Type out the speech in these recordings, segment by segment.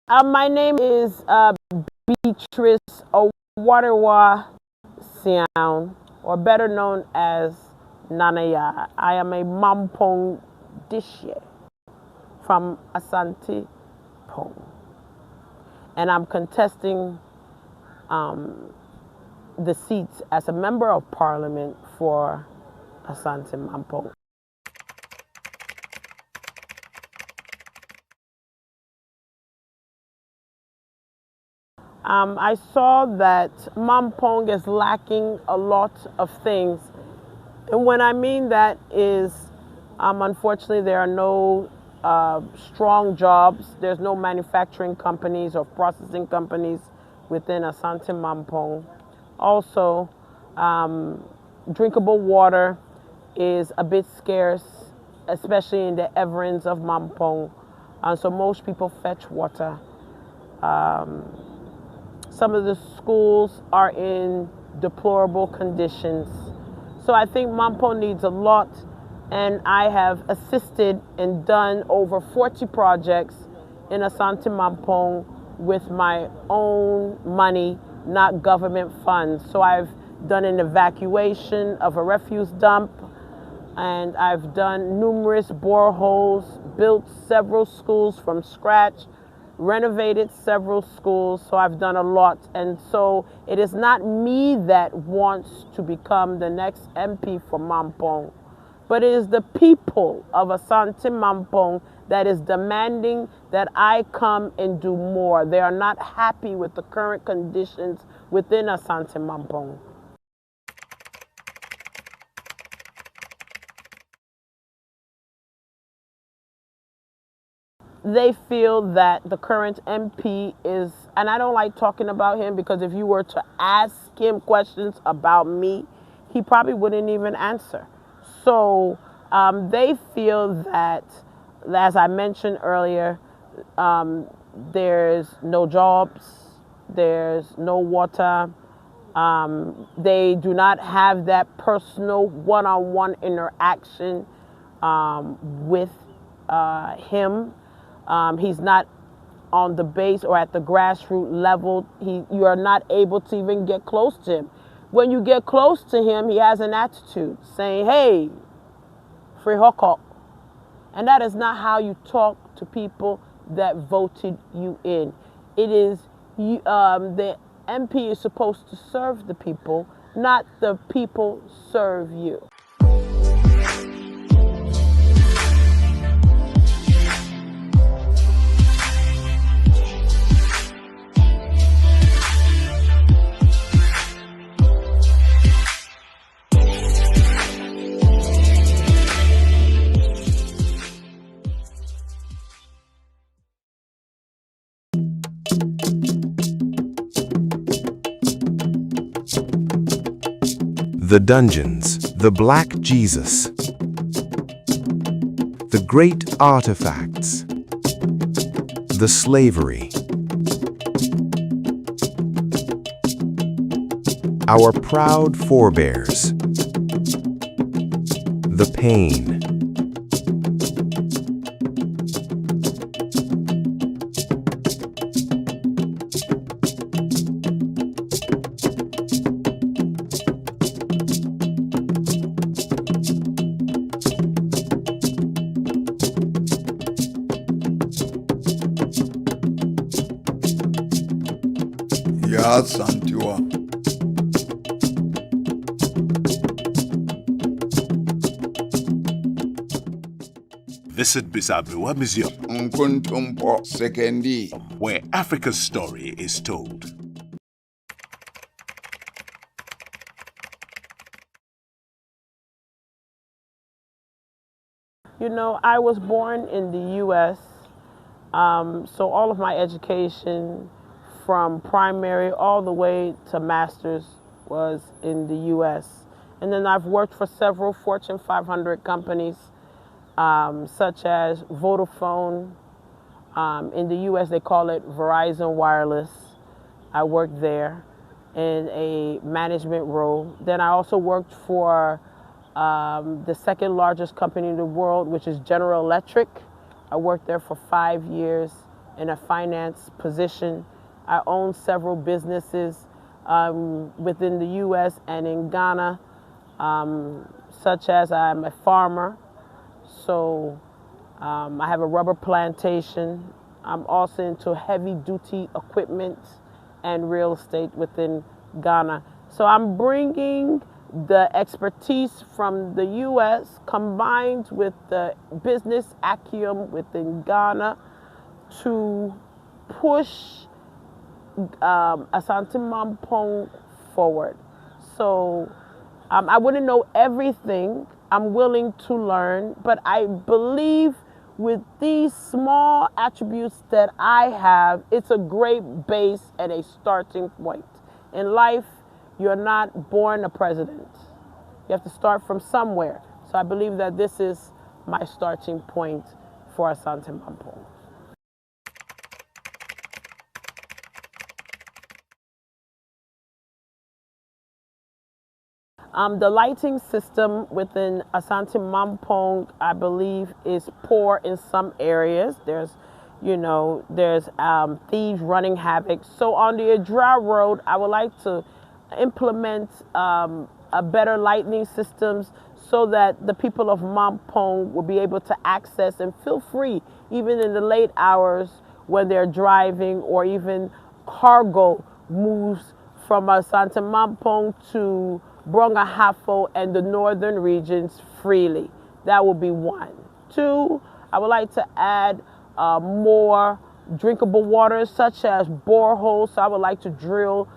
My name is Beatrice Owarewaa Siaw, or better known as Nana Yaa. I am a Mampong Dishye from Asante Mampong, and I'm contesting the seats as a member of Parliament for Asante Mampong. I saw that Mampong is lacking a lot of things. And when I mean that is, unfortunately, there are no strong jobs. There's no manufacturing companies or processing companies within Asante Mampong. Also, drinkable water is a bit scarce, especially in the Everins of Mampong. So most people fetch water. Some of the schools are in deplorable conditions. So I think Mampong needs a lot, and I have assisted and done over 40 projects in Asante Mampong with my own money, not government funds. So I've done an evacuation of a refuse dump, and I've done numerous boreholes, built several schools from scratch, renovated several schools. So I've done a lot. And so it is not me that wants to become the next MP for Mampong, but it is the people of Asante Mampong that is demanding that I come and do more. They are not happy with the current conditions within Asante Mampong. They feel that the current MP is, and I don't like talking about him because if you were to ask him questions about me, he probably wouldn't even answer. So they feel that, as I mentioned earlier, there's no jobs, there's no water, they do not have that personal one-on-one interaction with him. He's not on the base or at the grassroots level. You are not able to even get close to him. When you get close to him, he has an attitude saying, hey, free hoko. And that is not how you talk to people that voted you in. It is, the MP is supposed to serve the people, not the people serve you. The dungeons, the Black Jesus, the great artifacts, the slavery, our proud forebears, the pain, Santua. Visit Bisabewa Museum, where Africa's story is told. You know, I was born in the U.S., so all of my education from primary all the way to master's was in the U.S. And then I've worked for several Fortune 500 companies, such as Vodafone. In the U.S., they call it Verizon Wireless. I worked there in a management role. Then I also worked for the second largest company in the world, which is General Electric. I worked there for 5 years in a finance position. I own several businesses within the U.S. and in Ghana, such as I'm a farmer. So I have a rubber plantation. I'm also into heavy-duty equipment and real estate within Ghana. So I'm bringing the expertise from the U.S. combined with the business acumen within Ghana to push Asante Mampong forward. So I wouldn't know everything. I'm willing to learn, but I believe with these small attributes that I have, it's a great base and a starting point. In life, you're not born a president. You have to start from somewhere. So I believe that this is my starting point for Asante Mampong. The lighting system within Asante Mampong, I believe, is poor in some areas. There's thieves running havoc. So on the Adra Road, I would like to implement a better lighting systems so that the people of Mampong will be able to access and feel free, even in the late hours when they're driving, or even cargo moves from Asante Mampong to Brongahafo and the northern regions freely. That will be one. Two, I would like to add more drinkable water, such as boreholes. So I would like to drill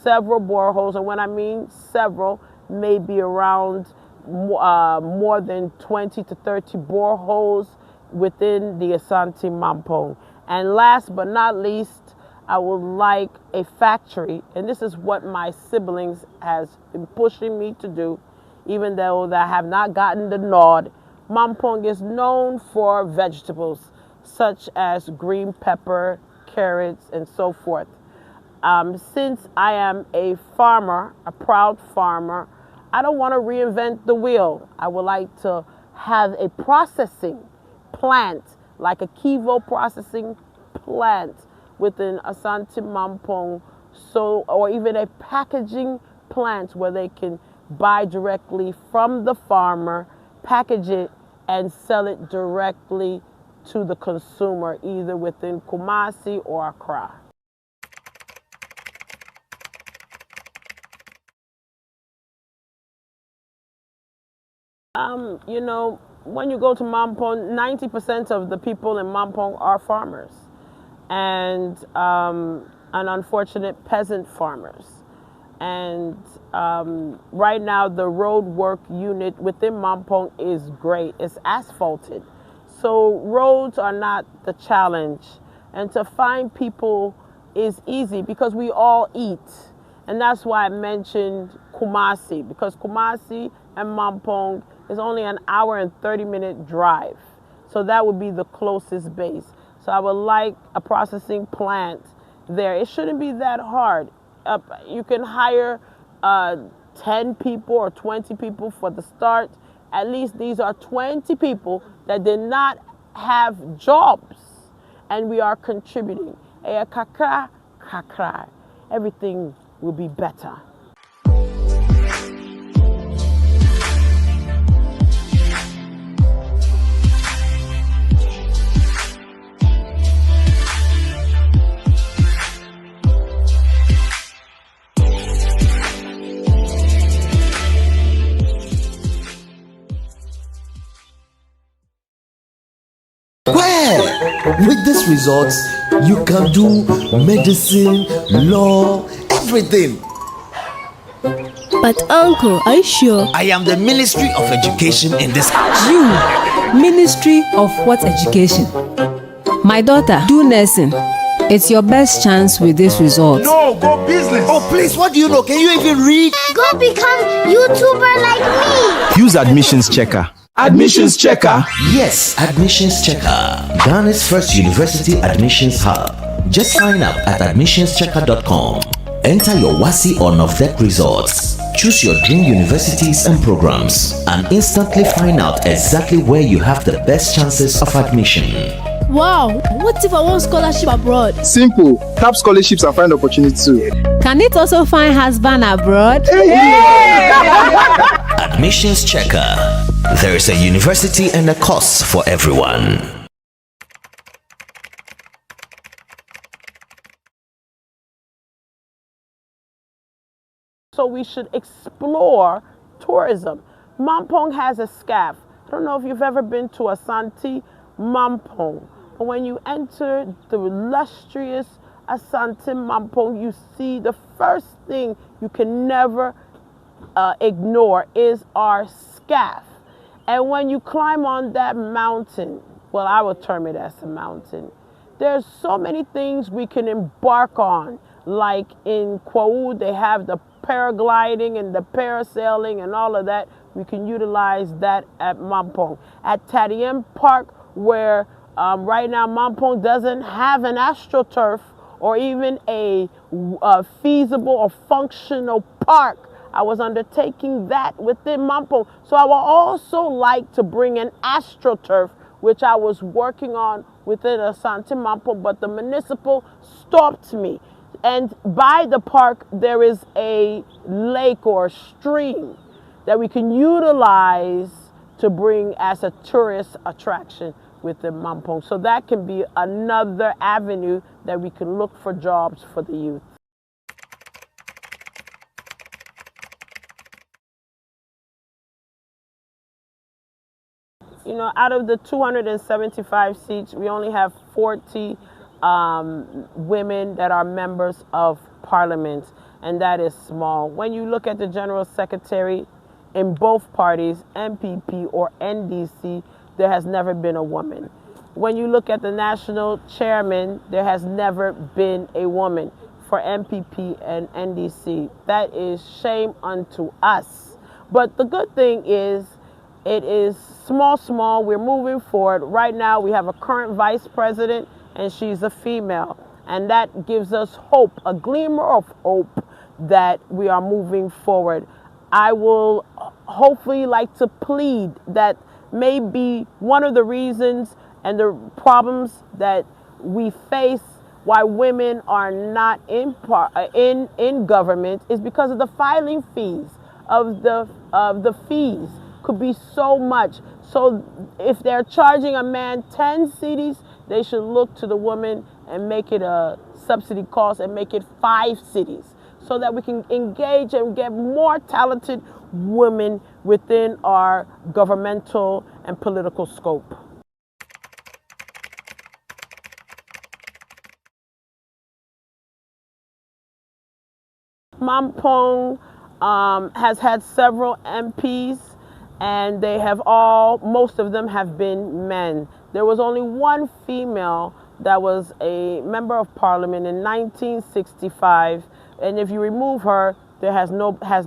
several boreholes, and when I mean several, maybe around more than 20 to 30 boreholes within the Asante Mampong. And last but not least, I would like a factory, and this is what my siblings has been pushing me to do, even though I have not gotten the nod. Mampong is known for vegetables, such as green pepper, carrots, and so forth. Since I am a farmer, a proud farmer, I don't want to reinvent the wheel. I would like to have a processing plant, like a Kivo processing plant within Asante Mampong, or even a packaging plant where they can buy directly from the farmer, package it, and sell it directly to the consumer, either within Kumasi or Accra. When you go to Mampong, 90% of the people in Mampong are farmers, and unfortunate peasant farmers. And right now, the road work unit within Mampong is great. It's asphalted. So roads are not the challenge. And to find people is easy because we all eat. And that's why I mentioned Kumasi, because Kumasi and Mampong is only an hour and 30-minute drive. So that would be the closest base. So I would like a processing plant there. It shouldn't be that hard. You can hire 10 people or 20 people for the start. At least these are 20 people that did not have jobs, and we are contributing. Kakra, kakra. Everything will be better. With these results, you can do medicine, law, everything. But uncle, are you sure? I am the Ministry of Education in this house. You? Ministry of what education? My daughter, do nursing. It's your best chance with this result. No, go business. Oh, please, what do you know? Can you even read? Go become YouTuber like me. Use Admissions Checker. Admissions Checker? Yes, Admissions Checker. Ghana's first university admissions hub. Just sign up at admissionschecker.com. Enter your WASSCE or NOVDEC results. Choose your dream universities and programs and instantly find out exactly where you have the best chances of admission. Wow, what if I want scholarship abroad? Simple. Tap scholarships and find opportunities too. Can it also find husband abroad? Admissions Checker. There is a university and a course for everyone. So we should explore tourism. Mampong has a SCAF. I don't know if you've ever been to Asante Mampong, but when you enter the illustrious Asante Mampong, you see the first thing you can never ignore is our SCAF. And when you climb on that mountain, well, I will term it as a mountain, there's so many things we can embark on. Like in Kwau, they have the paragliding and the parasailing and all of that. We can utilize that at Mampong. At Tadiem Park, where right now Mampong doesn't have an AstroTurf or even a feasible or functional park, I was undertaking that within Mampong. So I would also like to bring an AstroTurf, which I was working on within Asante Mampong, but the municipal stopped me. And by the park, there is a lake or a stream that we can utilize to bring as a tourist attraction within Mampong. So that can be another avenue that we can look for jobs for the youth. You know, out of the 275 seats, we only have 40 women that are members of parliament, and that is small. When you look at the general secretary in both parties, MPP or NDC, there has never been a woman. When you look at the national chairman, there has never been a woman for MPP and NDC. That is shame unto us. But the good thing is, it is small. We're moving forward. Right now, we have a current vice president, and she's a female. And that gives us hope, a glimmer of hope that we are moving forward. I will hopefully like to plead that maybe one of the reasons and the problems that we face why women are not in government is because of the filing fees of the fees could be so much. So if they're charging a man 10 cedis, they should look to the woman and make it a subsidy cost and make it 5 cedis so that we can engage and get more talented women within our governmental and political scope. Mampong has had several MPs, and they have most of them have been men. There was only one female that was a member of parliament in 1965, and if you remove her, there has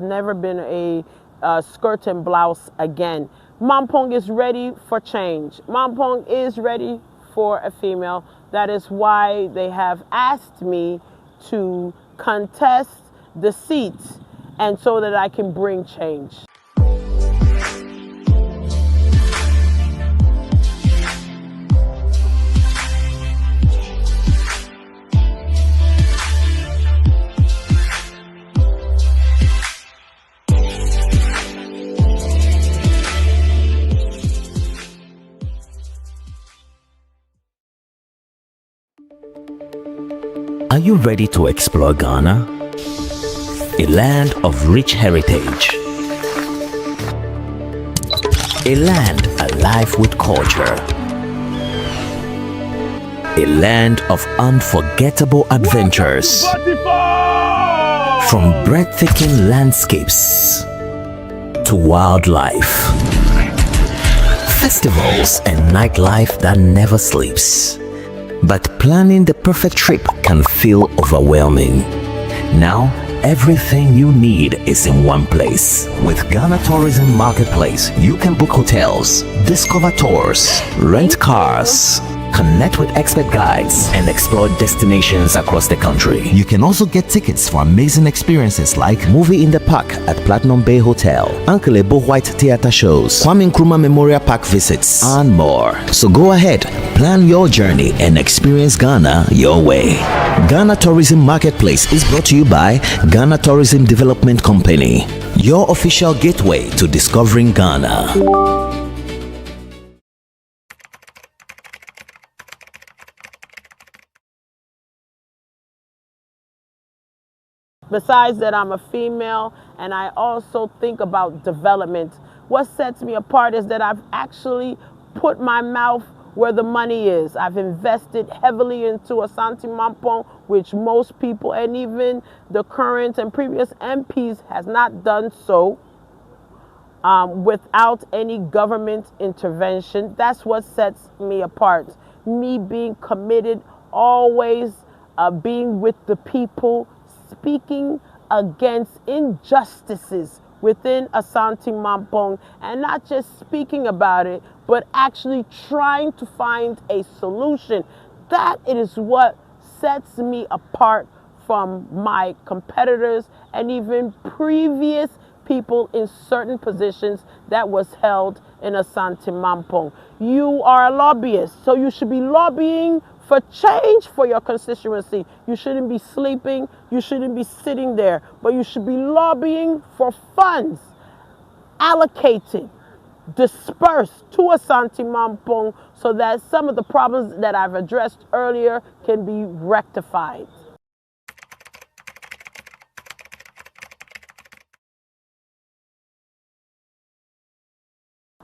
never been a skirt and blouse again. Mampong is ready for change. Mampong is ready for a female. That is why they have asked me to contest the seats, and so that I can bring change. Are you ready to explore Ghana? A land of rich heritage. A land alive with culture. A land of unforgettable adventures. From breathtaking landscapes to wildlife. Festivals and nightlife that never sleeps. But planning the perfect trip can feel overwhelming. Now, everything you need is in one place. With Ghana Tourism Marketplace, you can book hotels, discover tours, rent cars, connect with expert guides, and explore destinations across the country. You can also get tickets for amazing experiences like Movie in the Park at Platinum Bay Hotel, Uncle Ebo White Theatre shows, Kwame Nkrumah Memorial Park visits, and more. So go ahead, plan your journey and experience Ghana your way. Ghana Tourism Marketplace is brought to you by Ghana Tourism Development Company, your official gateway to discovering Ghana. Besides that, I'm a female, and I also think about development. What sets me apart is that I've actually put my mouth where the money is. I've invested heavily into Asante Mampong, which most people and even the current and previous MPs has not done so without any government intervention. That's what sets me apart. Me being committed, always being with the people, speaking against injustices within Asante Mampong, and not just speaking about it, but actually trying to find a solution. That is what sets me apart from my competitors and even previous people in certain positions that was held in Asante Mampong. You are a lobbyist, so you should be lobbying for change for your constituency. You shouldn't be sleeping, you shouldn't be sitting there, but you should be lobbying for funds allocated, dispersed to Asante Mampong so that some of the problems that I've addressed earlier can be rectified.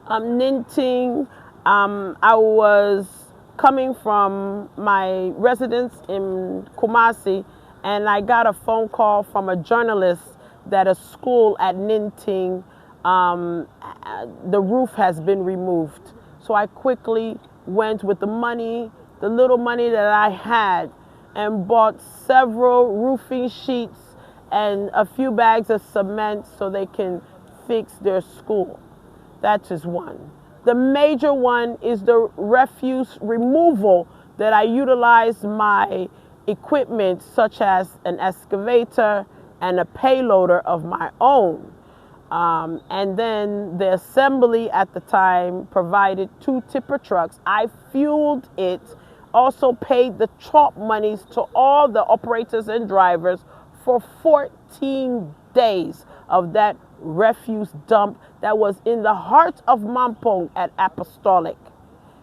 Ninting, I was coming from my residence in Kumasi, and I got a phone call from a journalist that a school at Ninting, the roof has been removed. So I quickly went with the money, the little money that I had, and bought several roofing sheets and a few bags of cement so they can fix their school. That is one. The major one is the refuse removal that I utilize my equipment such as an excavator and a payloader of my own. And then the assembly at the time provided 2 tipper trucks. I fueled it, also paid the chop monies to all the operators and drivers for 14 days of that refuse dump that was in the heart of Mampong at Apostolic.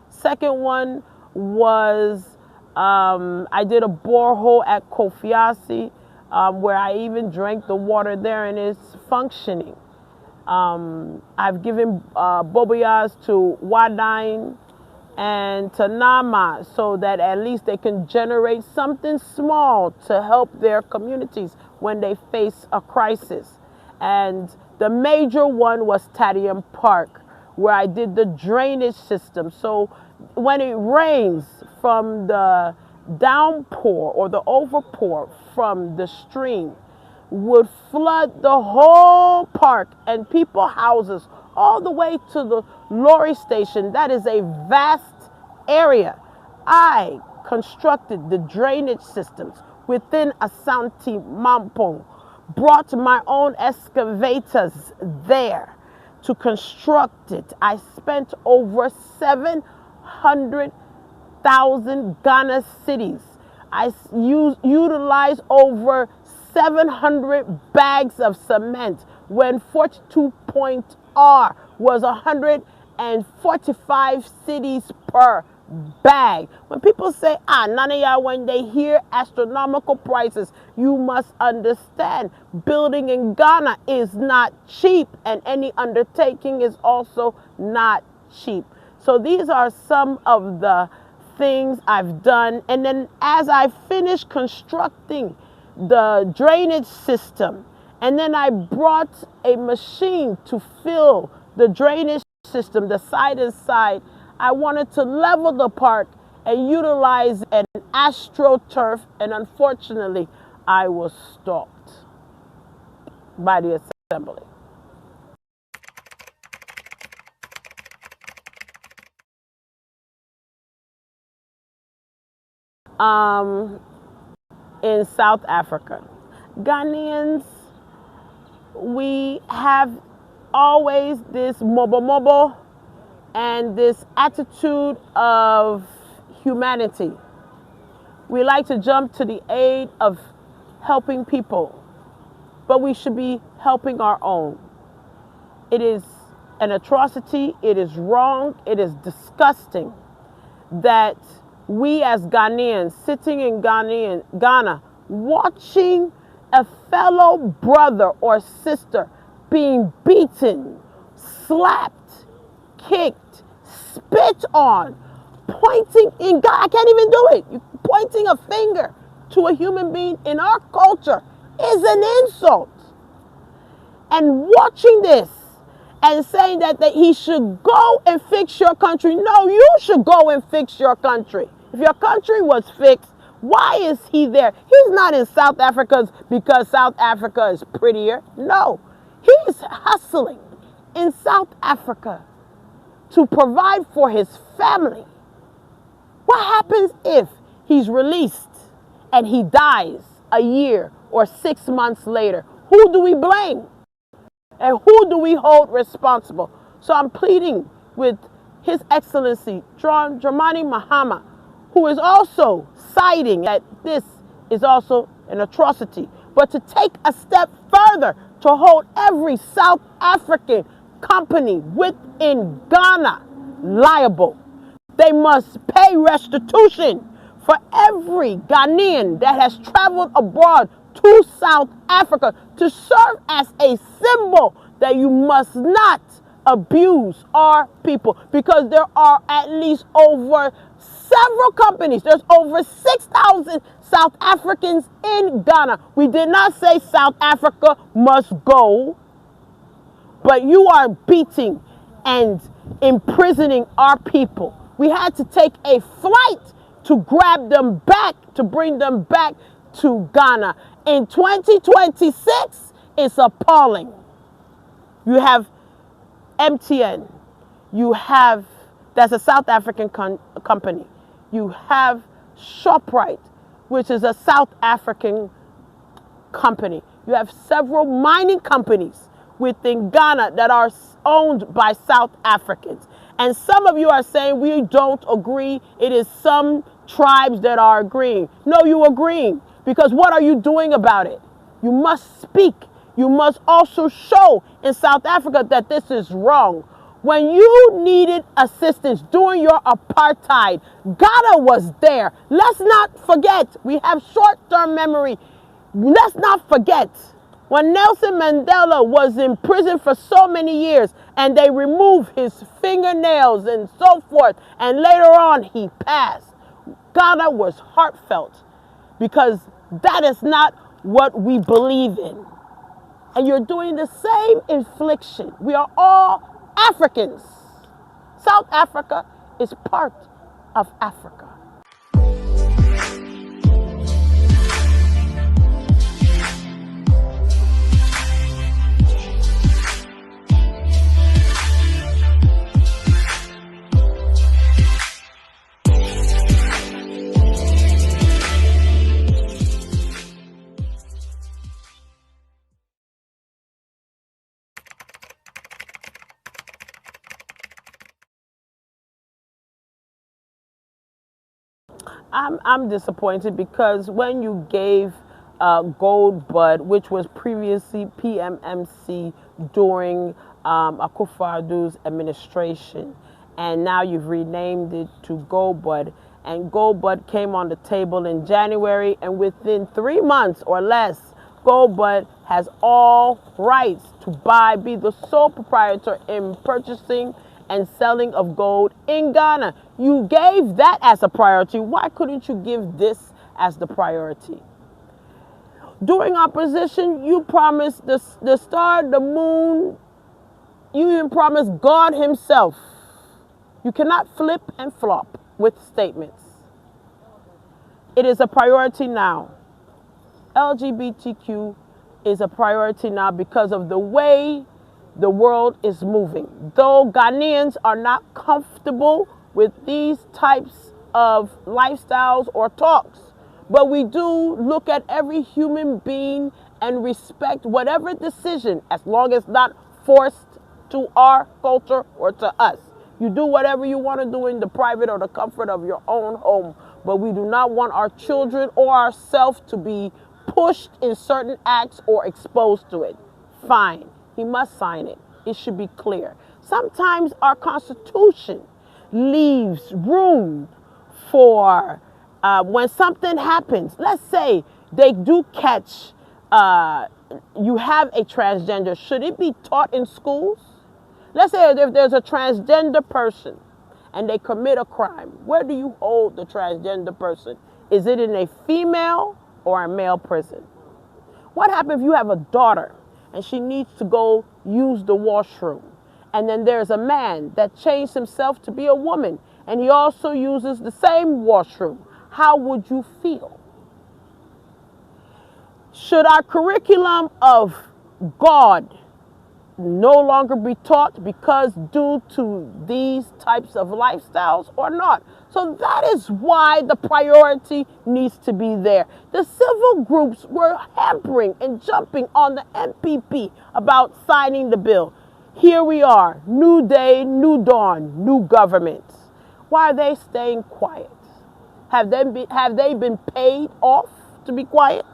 Second one was I did a borehole at Kofiasi where I even drank the water there, and it's functioning. I've given boboyas to Wadine and to Nama so that at least they can generate something small to help their communities when they face a crisis. And the major one was Tadium Park, where I did the drainage system. So when it rains from the downpour or the overpour from the stream, would flood the whole park and people houses all the way to the lorry station. That is a vast area. I constructed the drainage systems within Asante Mampong, brought my own excavators there to construct it. I spent over 700,000 Ghana cedis. I utilized over 700 bags of cement when 42.R was 145 cedis per bag. When people say, Nana Yaa, when they hear astronomical prices, you must understand building in Ghana is not cheap, and any undertaking is also not cheap. So these are some of the things I've done. And then as I finished constructing the drainage system, and then I brought a machine to fill the drainage system, the side and side, I wanted to level the park and utilize an astroturf, and unfortunately, I was stopped by the assembly. in South Africa. Ghanaians, we have always this mobo and this attitude of humanity. We like to jump to the aid of helping people, but we should be helping our own. It is an atrocity, it is wrong, it is disgusting that we as Ghanaians sitting in Ghana watching a fellow brother or sister being beaten, slapped, kicked, spit on, pointing in God, I can't even do it. You're pointing a finger to a human being in our culture is an insult. And watching this and saying that he should go and fix your country. No, you should go and fix your country. If your country was fixed, why is he there? He's not in South Africa because South Africa is prettier. No, he's hustling in South Africa to provide for his family. What happens if he's released and he dies a year or 6 months later? Who do we blame? And who do we hold responsible? So I'm pleading with His Excellency Dramani Mahama, who is also citing that this is also an atrocity, but to take a step further to hold every South African company within Ghana liable. They must pay restitution for every Ghanaian that has traveled abroad to South Africa to serve as a symbol that you must not abuse our people, because there are at least over several companies. There's over 6,000 South Africans in Ghana. We did not say South Africa must go, but you are beating and imprisoning our people. We had to take a flight to grab them back, to bring them back to Ghana. In 2026, it's appalling. You have MTN. You have, that's a South African company. You have ShopRite, which is a South African company. You have several mining companies within Ghana that are owned by South Africans. And some of you are saying we don't agree. It is some tribes that are agreeing. No, you agreeing, because what are you doing about it? You must speak. You must also show in South Africa that this is wrong. When you needed assistance during your apartheid, Ghana was there. Let's not forget, we have short-term memory. Let's not forget when Nelson Mandela was in prison for so many years and they removed his fingernails and so forth, and later on he passed. Ghana was heartfelt, because that is not what we believe in. And you're doing the same infliction. We are all Africans. South Africa is part of Africa. I'm disappointed, because when you gave Gold Bud, which was previously PMMC during Akufo-Addo's administration, and now you've renamed it to Gold Bud, and Gold Bud came on the table in January, and within 3 months or less, Gold Bud has all rights to be the sole proprietor in purchasing and selling of gold in Ghana. You gave that as a priority. Why couldn't you give this as the priority? During opposition, you promised the star, the moon, you even promised God himself. You cannot flip and flop with statements. It is a priority now. LGBTQ is a priority now because of the way the world is moving. Though Ghanaians are not comfortable with these types of lifestyles or talks, but we do look at every human being and respect whatever decision, as long as not forced to our culture or to us. You do whatever you want to do in the private or the comfort of your own home, but we do not want our children or ourselves to be pushed in certain acts or exposed to it. Fine, he must sign it. It should be clear. Sometimes our Constitution leaves room for when something happens. Let's say they do catch you have a transgender. Should it be taught in schools? Let's say if there's a transgender person and they commit a crime, where do you hold the transgender person? Is it in a female or a male prison? What happens if you have a daughter and she needs to go use the washroom, and then there's a man that changed himself to be a woman and he also uses the same washroom? How would you feel? Should our curriculum of God no longer be taught because due to these types of lifestyles or not? So that is why the priority needs to be there. The civil groups were hampering and jumping on the MPP about signing the bill. Here we are, new day, new dawn, new government. Why are they staying quiet? Have they been paid off to be quiet?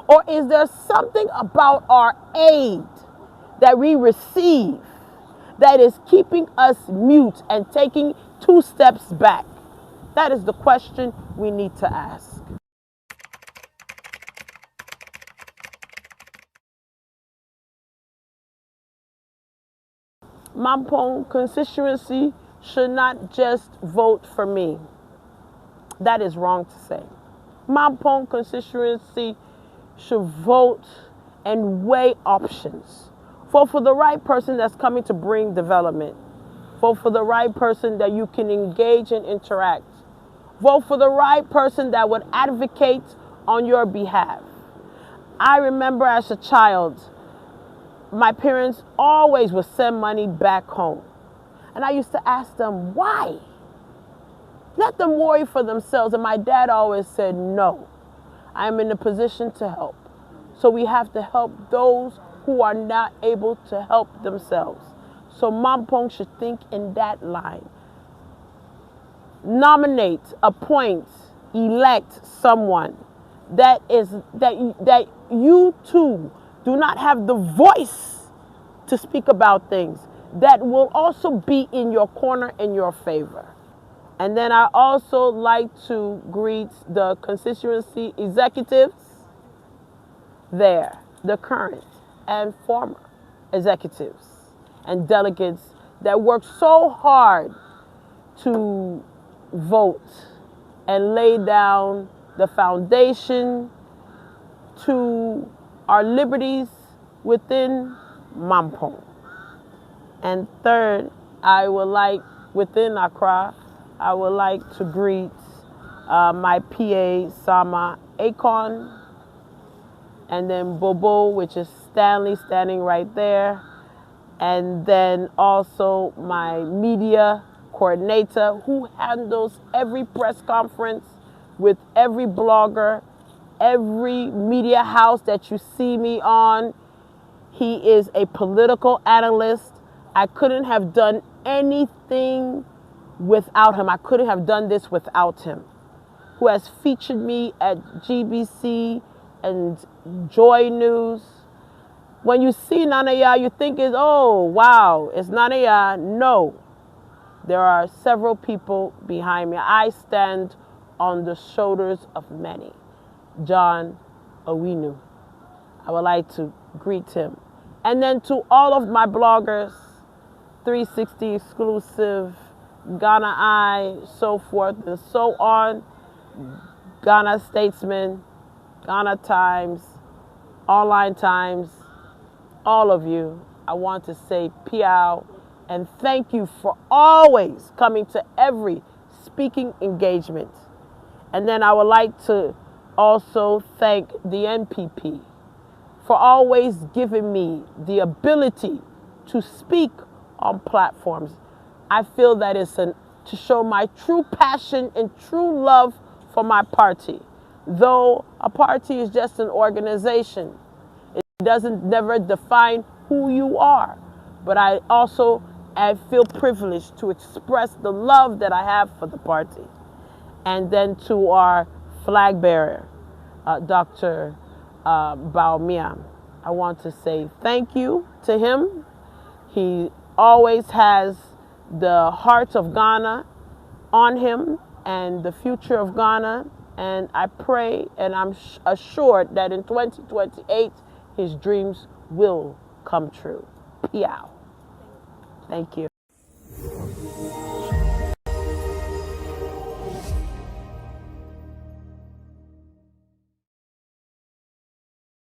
Or is there something about our aid that we receive that is keeping us mute and taking 2 steps back? That is the question we need to ask. Mampong constituency should not just vote for me. That is wrong to say. Mampong constituency should vote and weigh options. Vote for the right person that's coming to bring development. Vote for the right person that you can engage and interact. Vote for the right person that would advocate on your behalf. I remember as a child, my parents always would send money back home. And I used to ask them, why? Let them worry for themselves. And my dad always said, no, I am in a position to help. So we have to help those who are not able to help themselves. So Mampong should think in that line. Nominate, appoint, elect someone that you too do not have the voice to speak about things, that will also be in your corner, in your favor. And then I also like to greet the constituency executives there, the current and former executives and delegates that work so hard to vote and lay down the foundation to our liberties within Mampong. And third, I would like, within Accra, I would like to greet my PA, Sama Akon, and then Bobo, which is Stanley, standing right there, and then also my media coordinator, who handles every press conference with every blogger, every media house that you see me on. He is a political analyst. I couldn't have done anything without him. I couldn't have done this without him, who has featured me at GBC and Joy News. When you see Nana Yaa, you think it's, oh, wow, it's Nana Yaa. No, there are several people behind me. I stand on the shoulders of many. John Owinu, I would like to greet him. And then to all of my bloggers, 360 Exclusive, Ghana Eye, so forth and so on, Ghana Statesman, Ghana Times, Online Times, all of you, I want to say piao and thank you for always coming to every speaking engagement. And then I would like to also thank the NPP for always giving me the ability to speak on platforms. I feel that it's an to show my true passion and true love for my party. Though a party is just an organization, it doesn't never define who you are. But I feel privileged to express the love that I have for the party. And then to our flag bearer, Dr. Baumia, I want to say thank you to him. He always has the heart of Ghana on him and the future of Ghana. And I pray and I'm assured that in 2028, his dreams will come true. Piao. Thank you.